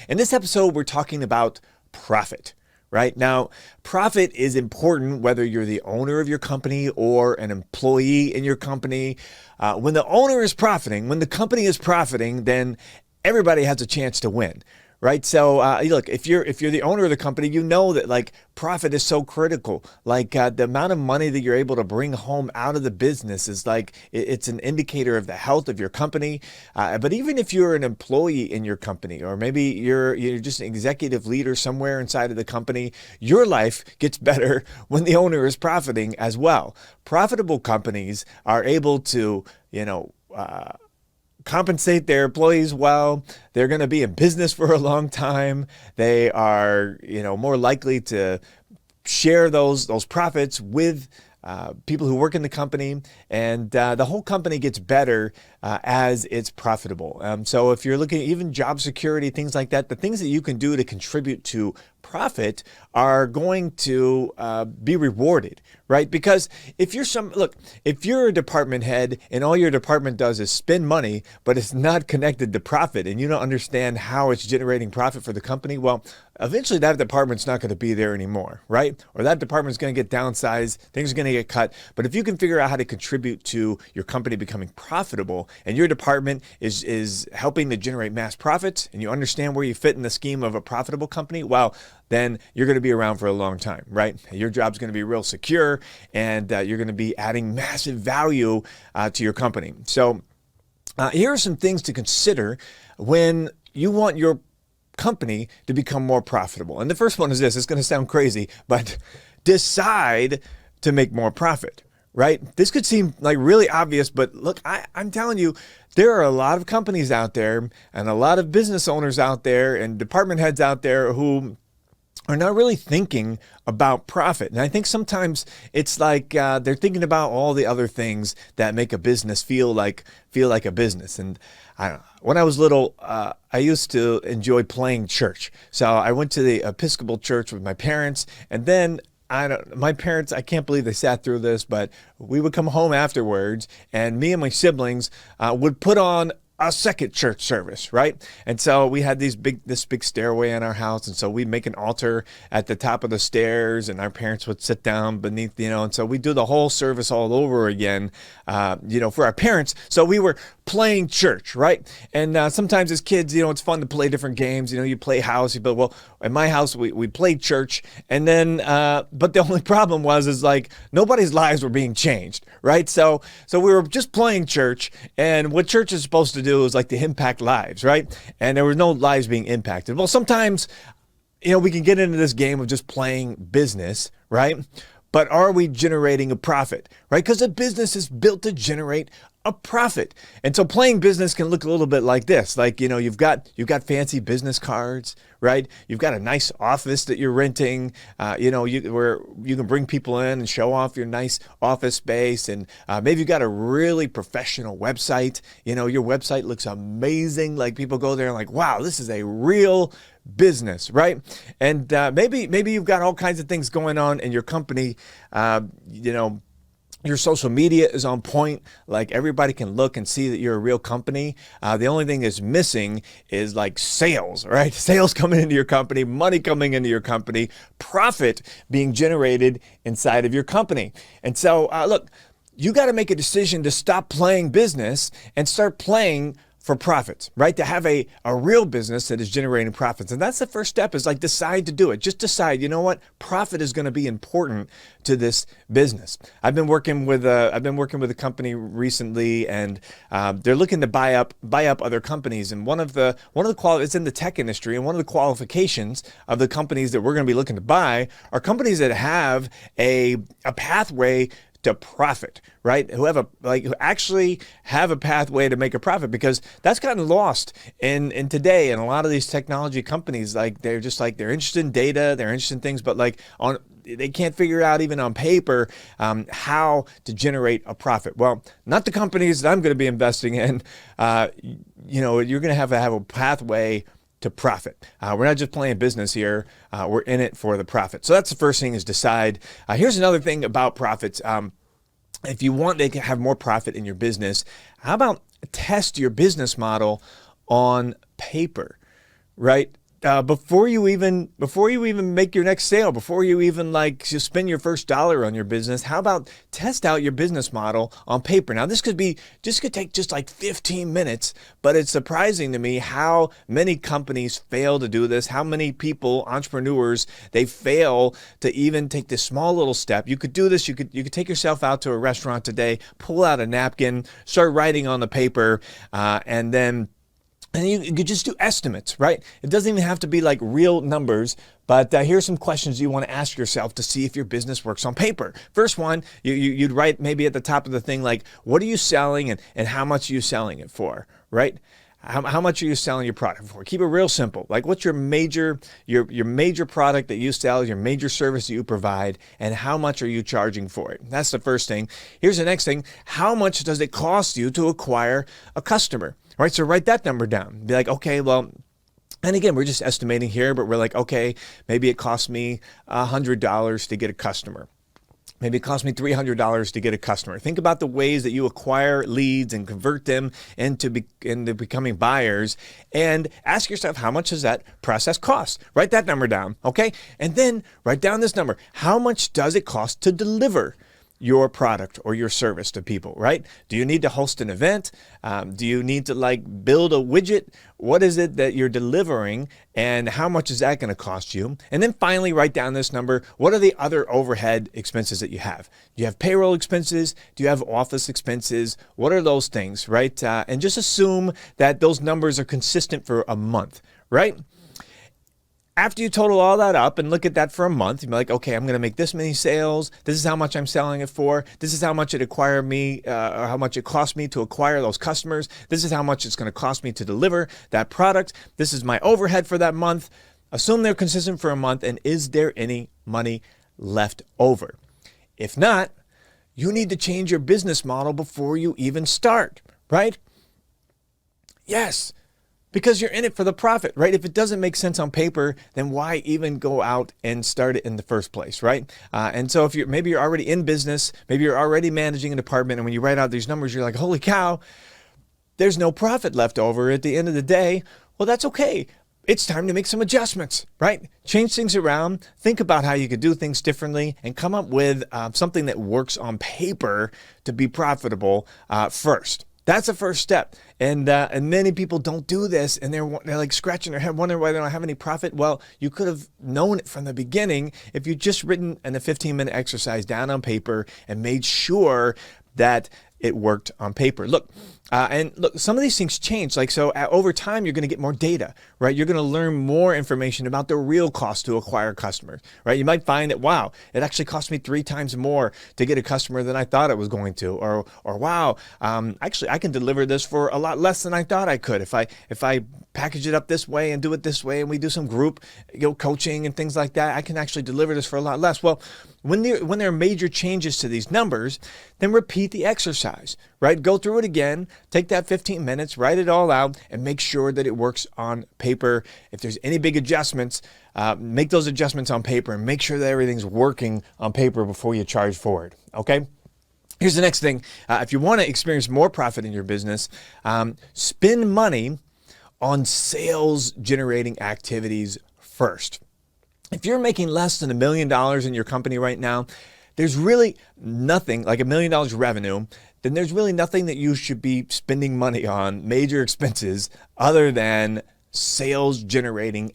In this episode, we're talking about profit. Right now, profit is important whether you're the owner of your company or an employee in your company. When the owner is profiting, when the company is profiting, then everybody has a chance to win. Right. So look, if you're the owner of the company, you know that like profit is so critical. Like the amount of money that you're able to bring home out of the business is like it's an indicator of the health of your company. But even if you're an employee in your company, or maybe you're just an executive leader somewhere inside of the company, your life gets better when the owner is profiting as well. Profitable companies are able to, compensate their employees well. They're going to be in business for a long time. They are, more likely to share those profits with people who work in the company, and the whole company gets better as it's profitable. So if you're looking at even job security, things like that, the things that you can do to contribute to profit are going to be rewarded, right? Because if you're a department head and all your department does is spend money, but it's not connected to profit, and you don't understand how it's generating profit for the company, well, eventually that department's not going to be there anymore, right? Or that department's going to get downsized, things are going to get cut. But if you can figure out how to contribute to your company becoming profitable, and your department is helping to generate mass profits, and you understand where you fit in the scheme of a profitable company, well, then you're going to be around for a long time, right? Your job's going to be real secure, and you're going to be adding massive value to your company. So here are some things to consider when you want your company to become more profitable. And the first one is this. It's going to sound crazy, but decide to make more profit, right? This could seem like really obvious, but look, I'm telling you, there are a lot of companies out there and a lot of business owners out there and department heads out there who are not really thinking about profit. And I think sometimes it's like they're thinking about all the other things that make a business feel like a business. And I don't know. When I was little, I used to enjoy playing church. So I went to the Episcopal church with my parents, and then my parents, I can't believe they sat through this, but we would come home afterwards, and me and my siblings would put on a second church service, right? And so we had this big stairway in our house, and so we'd make an altar at the top of the stairs, and our parents would sit down beneath, and so we do the whole service all over again, for our parents. So we were playing church, right? And sometimes as kids, it's fun to play different games. You play house. Well, in my house, we played church, and then, but the only problem is like nobody's lives were being changed, right? So we were just playing church, and what church is supposed to do is like to impact lives, right? And there were no lives being impacted. Well, sometimes, we can get into this game of just playing business, right? But are we generating a profit, right? Because a business is built to generate a profit. And so playing business can look a little bit like this. Like, you've got fancy business cards, right? You've got a nice office that you're renting, where you can bring people in and show off your nice office space. And maybe you've got a really professional website. Your website looks amazing. Like people go there and like, wow, this is a real business, right? And maybe you've got all kinds of things going on in your company, your social media is on point. Like everybody can look and see that you're a real company. The only thing that's missing is like sales, right? Sales coming into your company, money coming into your company, profit being generated inside of your company. And so, look, you got to make a decision to stop playing business and start playing for profits, right? To have a real business that is generating profits. And that's the first step, is like decide to do it. Just decide, you know what? Profit is going to be important to this business. I've been working with a company recently, and they're looking to buy up other companies. And it's in the tech industry, and one of the qualifications of the companies that we're going to be looking to buy are companies that have a pathway to profit, right? Who actually have a pathway to make a profit, because that's gotten lost in today. And a lot of these technology companies, like they're interested in data, they're interested in things, but they can't figure out even on paper how to generate a profit. Well, not the companies that I'm going to be investing in. You're going to have a pathway to profit. We're not just playing business here. We're in it for the profit. So that's the first thing, is decide. Here's another thing about profits. If you want to have more profit in your business, how about test your business model on paper, right? before you even make your next sale, before you even like just spend your first dollar on your business, how about test out your business model on paper? Now this could take just like 15 minutes, but it's surprising to me how many companies fail to do this, how many people, entrepreneurs, they fail to even take this small little step. You could do this, you could take yourself out to a restaurant today, pull out a napkin, start writing on the paper, and you could just do estimates, right? It doesn't even have to be like real numbers, but here's some questions you want to ask yourself to see if your business works on paper. First one, you'd write maybe at the top of the thing, like, what are you selling and how much are you selling it for, right? How much are you selling your product for? Keep it real simple. Like, what's your major product that you sell, your major service that you provide, and how much are you charging for it? That's the first thing. Here's the next thing. How much does it cost you to acquire a customer? All right, so write that number down. Be like, okay, well, and again, we're just estimating here, but we're like, okay, maybe it costs me $100 to get a customer. Maybe it costs me $300 to get a customer. Think about the ways that you acquire leads and convert them into becoming buyers, and ask yourself, how much does that process cost? Write that number down, okay? And then write down this number. How much does it cost to deliver your product or your service to people, right? Do you need to host an event? Do you need to like build a widget? What is it that you're delivering, and how much is that going to cost you? And then finally, write down this number. What are the other overhead expenses that you have? Do you have payroll expenses? Do you have office expenses? What are those things, right? And just assume that those numbers are consistent for a month, right? After you total all that up and look at that for a month, you're like, okay, I'm going to make this many sales. This is how much I'm selling it for. This is how much it acquired me, or how much it cost me to acquire those customers. This is how much it's going to cost me to deliver that product. This is my overhead for that month. Assume they're consistent for a month, and is there any money left over? If not, you need to change your business model before you even start, right? Yes. Because you're in it for the profit, right? If it doesn't make sense on paper, then why even go out and start it in the first place, right? And so if maybe you're already in business, maybe you're already managing a department, and when you write out these numbers, you're like, holy cow, there's no profit left over at the end of the day. Well, that's okay. It's time to make some adjustments, right? Change things around, think about how you could do things differently, and come up with something that works on paper to be profitable first. That's the first step. And many people don't do this, and they're like scratching their head, wondering why they don't have any profit. Well, you could have known it from the beginning if you just written a 15-minute exercise down on paper and made sure that it worked on paper. Look, some of these things change. Over time, you're going to get more data, right? You're going to learn more information about the real cost to acquire customers, right? You might find that, wow, it actually cost me 3 times more to get a customer than I thought it was going to, or wow, actually I can deliver this for a lot less than I thought I could if I package it up this way and do it this way, and we do some group coaching and things like that. I can actually deliver this for a lot less. Well, when there are major changes to these numbers, then repeat the exercise, right? Go through it again, take that 15 minutes, write it all out, and make sure that it works on paper. If there's any big adjustments, make those adjustments on paper, and make sure that everything's working on paper before you charge for it, okay? Here's the next thing. If you want to experience more profit in your business, spend money on sales generating activities first. If you're making less than $1 million in your company right now, there's really nothing, like $1 million revenue, then there's really nothing that you should be spending money on, major expenses, other than sales generating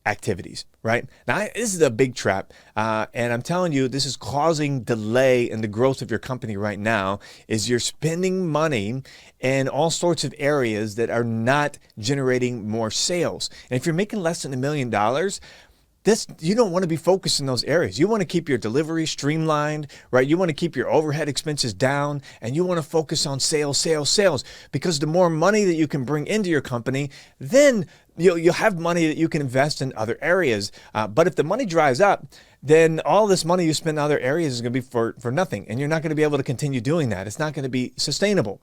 activities, right? Now, this is a big trap, and I'm telling you, this is causing delay in the growth of your company right now, is you're spending money in all sorts of areas that are not generating more sales. And if you're making less than $1 million, you don't want to be focused in those areas. You want to keep your delivery streamlined, right? You want to keep your overhead expenses down, and you want to focus on sales, because the more money that you can bring into your company, then you'll have money that you can invest in other areas. But if the money dries up, then all this money you spend in other areas is going to be for nothing, and you're not going to be able to continue doing that. It's not going to be sustainable.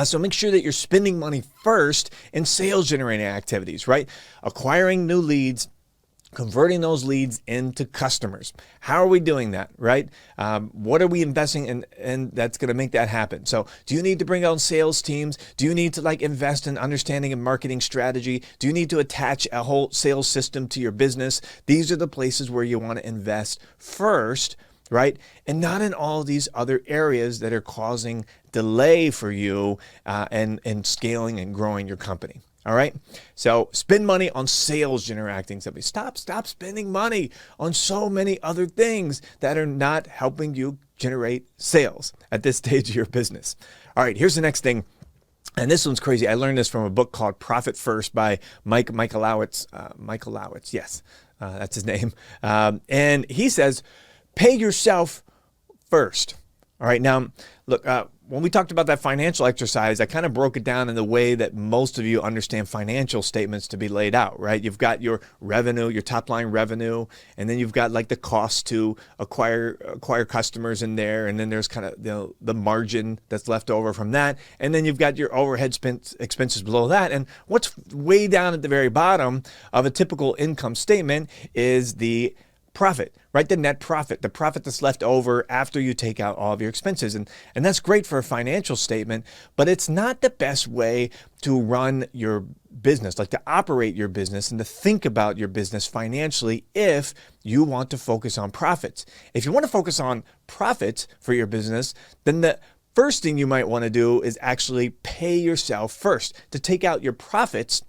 So make sure that you're spending money first in sales generating activities, right? Acquiring new leads, converting those leads into customers. How are we doing that, right? What are we investing in, and that's going to make that happen? So do you need to bring on sales teams? Do you need to invest in understanding and marketing strategy? Do you need to attach a whole sales system to your business? These are the places where you want to invest first, right? And not in all these other areas that are causing delay for you and scaling and growing your company. All right. So spend money on sales generating something. Stop spending money on so many other things that are not helping you generate sales at this stage of your business. All right. Here's the next thing. And this one's crazy. I learned this from a book called Profit First by Michael Lowitz. Michael Lowitz. Yes, that's his name. And he says, pay yourself first. All right. Now, look, when we talked about that financial exercise, I kind of broke it down in the way that most of you understand financial statements to be laid out, right? You've got your revenue, your top line revenue, and then you've got the cost to acquire customers in there, and then there's kind of the margin that's left over from that, and then you've got your overhead expenses below that. And what's way down at the very bottom of a typical income statement is the profit, right? The net profit, the profit that's left over after you take out all of your expenses. And that's great for a financial statement, but it's not the best way to run your business, to operate your business and to think about your business financially if you want to focus on profits. If you want to focus on profits for your business, then the first thing you might want to do is actually pay yourself first to take out your profits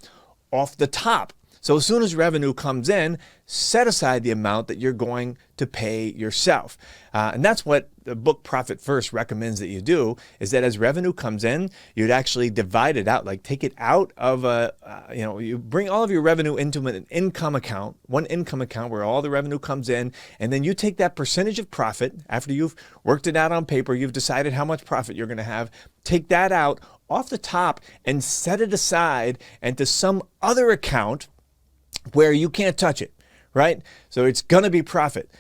off the top. So as soon as revenue comes in, set aside the amount that you're going to pay yourself. And that's what the book Profit First recommends that you do, is that as revenue comes in, you'd actually divide it out, take it out of you bring all of your revenue into an income account, one income account where all the revenue comes in, and then you take that percentage of profit after you've worked it out on paper, you've decided how much profit you're going to have, take that out off the top and set it aside into some other account where you can't touch it, right? So it's going to be profit.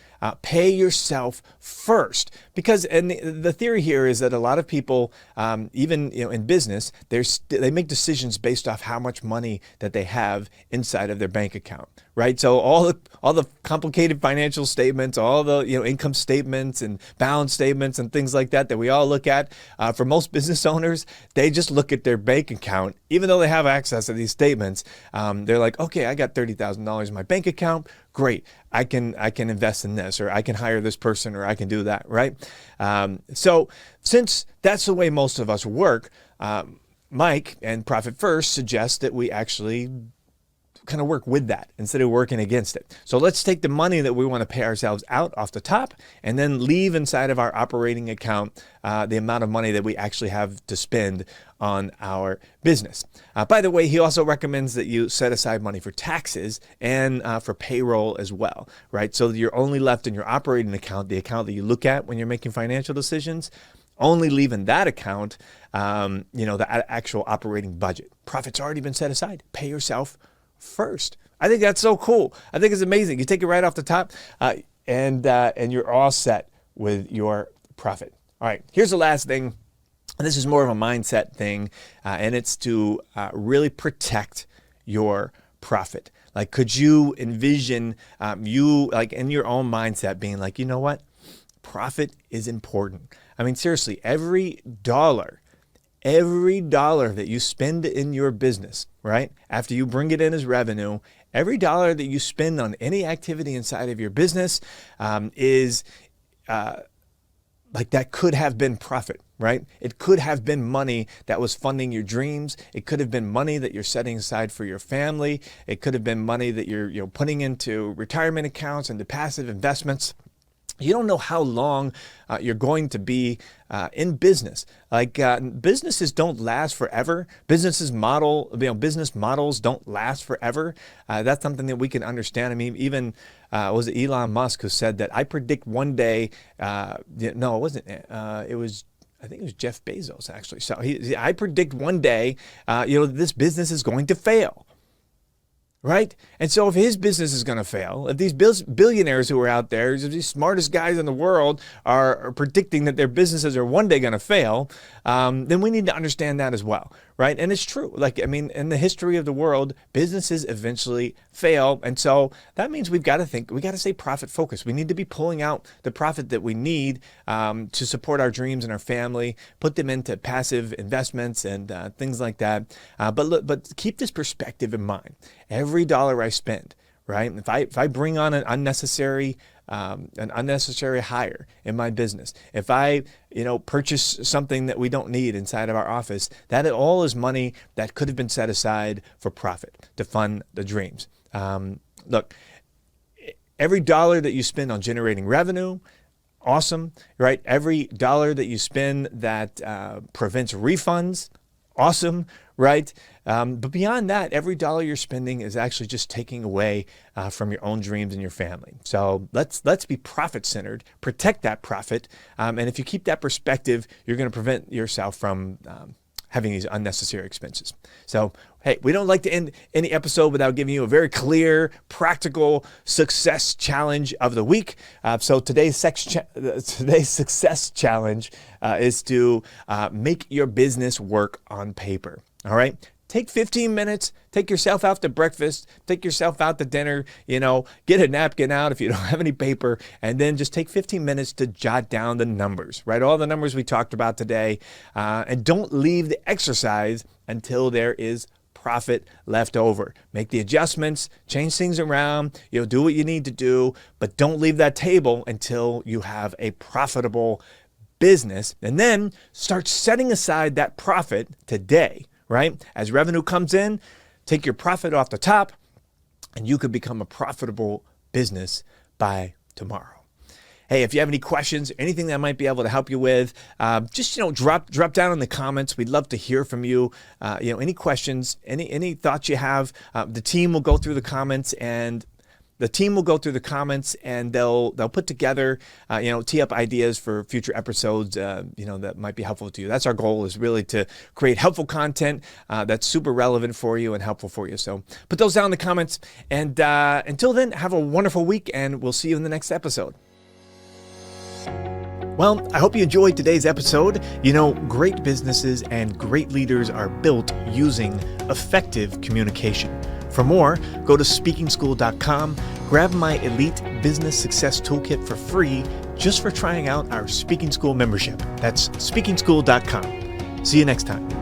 Pay yourself first, because and the theory here is that a lot of people, even in business, they make decisions based off how much money that they have inside of their bank account, right? So all the complicated financial statements, all the income statements and balance statements and things like that we all look at, for most business owners, they just look at their bank account, even though they have access to these statements. They're like, okay, I got $30,000 in my bank account. Great, I can invest in this, or I can hire this person, or I can do that, right? So since that's the way most of us work, Mike and Profit First suggests that we actually kind of work with that instead of working against it. So let's take the money that we want to pay ourselves out off the top and then leave inside of our operating account the amount of money that we actually have to spend on our business. By the way, he also recommends that you set aside money for taxes and for payroll as well, right? So you're only left in your operating account, the account that you look at when you're making financial decisions, only leave in that account, the actual operating budget. Profit's already been set aside. Pay yourself first. I think that's so cool. I think it's amazing. You take it right off the top, and you're all set with your profit. All right, here's the last thing. And this is more of a mindset thing, and it's to really protect your profit. Could you envision you in your own mindset being you know what? Profit is important. I mean, seriously, every dollar that you spend in your business, right? After you bring it in as revenue, every dollar that you spend on any activity inside of your business is that could have been profit, right? It could have been money that was funding your dreams. It could have been money that you're setting aside for your family. It could have been money that you're putting into retirement accounts and to passive investments. You don't know how long you're going to be in business. Businesses don't last forever. Business models don't last forever. That's something that we can understand. I mean, even was it Elon Musk who said that I predict one day? No, it wasn't. I think it was Jeff Bezos actually. So I predict one day, this business is going to fail. right? And so if his business is going to fail, if these billionaires who are out there, if these smartest guys in the world are predicting that their businesses are one day going to fail, then we need to understand that as well, right? And it's true. Like, I mean, in the history of the world, businesses eventually fail. And so that means we've got to stay profit focused. We need to be pulling out the profit that we need to support our dreams and our family, put them into passive investments and things like that. But keep this perspective in mind. Every dollar I spend, right? If I bring on an unnecessary hire in my business, if I purchase something that we don't need inside of our office, that all is money that could have been set aside for profit to fund the dreams. Look, every dollar that you spend on generating revenue, awesome, right? Every dollar that you spend that prevents refunds, awesome, right? But beyond that, every dollar you're spending is actually just taking away from your own dreams and your family. So let's be profit-centered, protect that profit, and if you keep that perspective, you're going to prevent yourself from having these unnecessary expenses. So, hey, we don't like to end any episode without giving you a very clear, practical success challenge of the week. So today's success challenge is to make your business work on paper. All right? Take 15 minutes, take yourself out to breakfast, take yourself out to dinner, get a napkin out if you don't have any paper, and then just take 15 minutes to jot down the numbers, right? All the numbers we talked about today, and don't leave the exercise until there is profit left over. Make the adjustments, change things around, do what you need to do, but don't leave that table until you have a profitable business, and then start setting aside that profit today. Right? As revenue comes in, take your profit off the top, and you could become a profitable business by tomorrow. Hey, if you have any questions, anything that I might be able to help you with, just drop down in the comments. We'd love to hear from you. Any questions, any thoughts you have. The team will go through the comments and. They'll put together, tee up ideas for future episodes, that might be helpful to you. That's our goal, is really to create helpful content that's super relevant for you and helpful for you. So put those down in the comments. And until then, have a wonderful week, and we'll see you in the next episode. Well, I hope you enjoyed today's episode. Great businesses and great leaders are built using effective communication. For more, go to speakingschool.com, grab my Elite Business Success Toolkit for free just for trying out our Speaking School membership. That's speakingschool.com. See you next time.